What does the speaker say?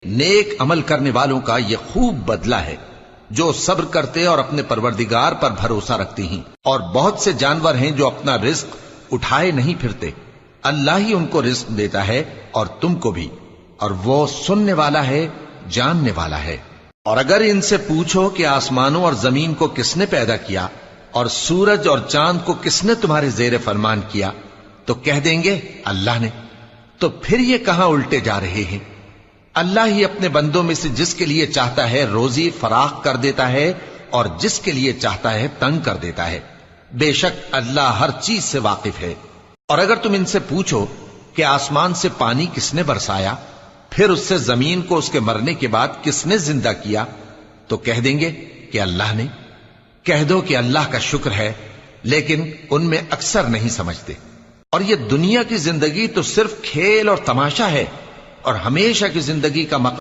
نیک عمل کرنے والوں کا یہ خوب بدلہ ہے جو صبر کرتے اور اپنے پروردگار پر بھروسہ رکھتی ہیں۔ اور بہت سے جانور ہیں جو اپنا رزق اٹھائے نہیں پھرتے، اللہ ہی ان کو رزق دیتا ہے اور تم کو بھی، اور وہ سننے والا ہے، جاننے والا ہے۔ اور اگر ان سے پوچھو کہ آسمانوں اور زمین کو کس نے پیدا کیا اور سورج اور چاند کو کس نے تمہارے زیر فرمان کیا، تو کہہ دیں گے اللہ نے۔ تو پھر یہ کہاں الٹے جا رہے ہیں؟ اللہ ہی اپنے بندوں میں سے جس کے لیے چاہتا ہے روزی فراخ کر دیتا ہے اور جس کے لیے چاہتا ہے تنگ کر دیتا ہے۔ بے شک اللہ ہر چیز سے واقف ہے۔ اور اگر تم ان سے پوچھو کہ آسمان سے پانی کس نے برسایا، پھر اس سے زمین کو اس کے مرنے کے بعد کس نے زندہ کیا، تو کہہ دیں گے کہ اللہ نے۔ کہہ دو کہ اللہ کا شکر ہے، لیکن ان میں اکثر نہیں سمجھتے۔ اور یہ دنیا کی زندگی تو صرف کھیل اور تماشا ہے، اور ہمیشہ کی زندگی کا مقصد